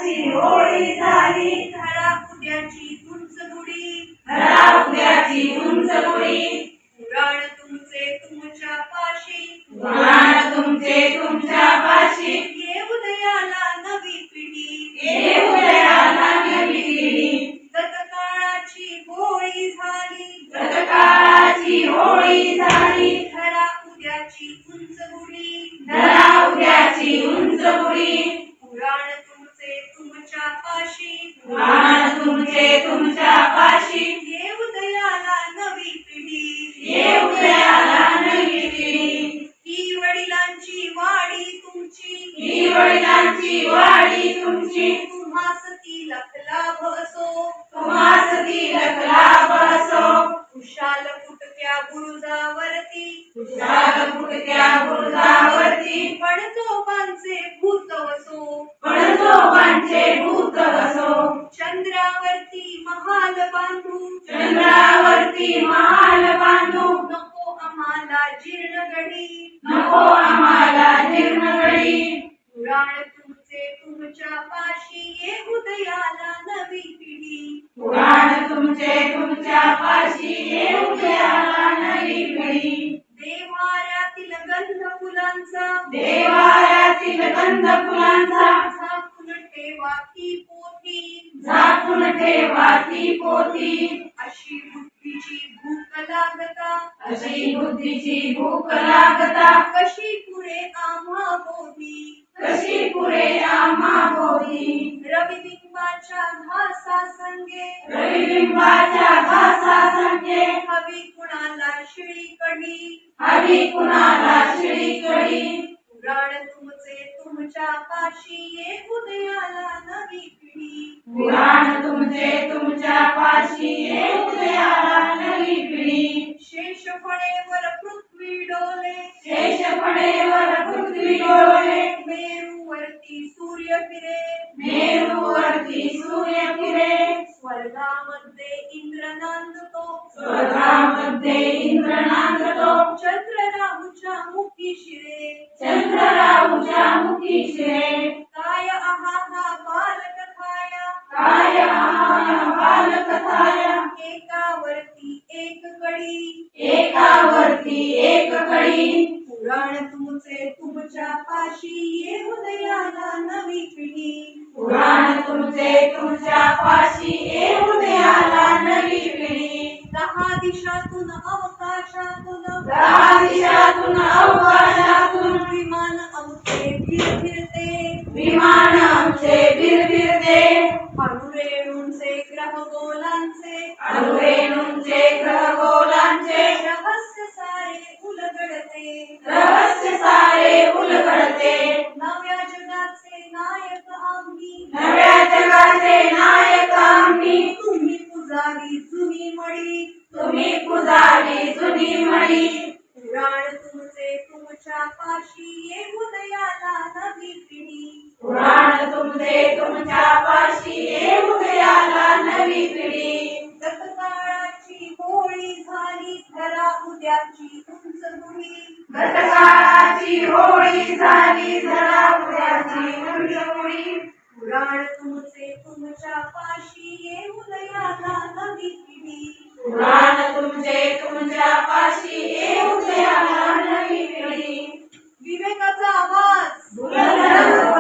उद्याची होळी झाली, धरा उद्याची उंच गुढी, धरा उद्याची उंच गुढी, पुराण तुमचे तुमच्या पाशी, पुराण तुमचे तुमच्या पाशी, ये उदयाला नवी पिढी, ये उदयाला नवी पिढी, गतकाळाची होळी झाली, गतकाळाची होळी झाली, धरा उद्याची उंच गुढी, धरा उद्याची उंच गुढी, पुराण तुमचे तुमच्या पाशी, पुराण तुमचे तुमच्या पाशी, ये उदयाला नवी पिढी, ये उदयाला नवी पिढी, ही वडिलांची वाडी तुमची, ही वडिलांची वाडी तुमची, तुम्हास ती लाभ असो, तुम्हास ती लाभ असो, कुशाल फुटक्या बुरुजावरती, कुशाल फुटक्या बुरुजावरती, पणजोबांचे भूत वसो, पणजोबांचे भूत वसो, चंद्रावरती महाल बांधू, चंद्रावरती महाल बांधू, नको आम्हाला जीर्णगडी, नको आम्हाला जीर्णगडी, पुराण तुमचे तुमच्या पाशी, ये उदयाला नवी पिढी, पुराण तुमचे तुमच्या पाशी, ये उदयाला नवी पिढी, देव्हाऱ्यातील गंध फुलांचा, देव्हाऱ्यातील गंध फुलांचा, झाकून ठेवा ती पोथी, झाकून ठेवा ती पोथी, अशी बुद्धीची भूक लागता, अशी बुद्धीची भूक लागता, कशी पुरे आम्हा बोधी, कशी पुरे आम्हा बोधी, रविबिंबाच्या घासा संगे, रविबिंबाच्या घासा संगे, हवी कुणाला शिळी कढी, हवी कुणाला शिळी कढी, पुराण तुमचे तुमच्या पाशी, ये उदयाला नवी पिढी, पुराण तुमचे तुमच्या पाशी, ये उदयाला नवी पिढी, शेष फळेवर पृथ्वी डोले, शेषफळेवर पृथ्वी डोले, मेरूवरती सूर्य फिरे, मेरूवरती सूर्य फिरे, स्वर्गामध्ये इंद्र नांदतो, स्वर्गामध्ये इंद्र नांदतो, चंद्र राहूच्या मुखी शिरे, चंद्ररावच्या मुखी शिरे, काय आहा हा बालकथाया, काय आहाया बालकथाया, एकावरती एक कडी, एकावरती एक कडी, पुराण तुमचे तुमच्या पाशी, ये उदयाला नवी पिढी, पुराण तुमचे तुमच्या पाशी, ये उदयाला नवी पिढी, दहा दिशातून अवकाशातून, दहा दिशातून अवकाशातून, विमान आमचे फिरते, विमान आमचे बिरबिरते, अणुरेणूंचे ग्रहगोलांचे, अणुरेणूंचे ग्रहगोलांचे, रहस्य सारे उलगडते, रहस्य सारे उलगडते, नव्या जगाचे नायक आम्ही, नव्या जगाचे नायक आम्ही, तुम्ही पुजारी जुनी मळी, तुम्ही पुजारी जुनी मळी, पुराण तुमचे तुमच्या पाशी, ये उदयाला नवी पिढी, पुराण तुमचे तुमच्या पाशी, ये उदयाला नवी पिढी, गतकाळाची होळी झाली, धरा उद्याची उंच गुढी, गतकाळाची होळी झाली, धरा उद्याची उंच गुढी, पुराण तुमचे तुमच्या पाशी, ये उदयाला नवी पिढी, पुराण तुमचे तुमच्या पाशी, ये उदयाला नवी पिढी, विवेकाचा आवाज बुलंद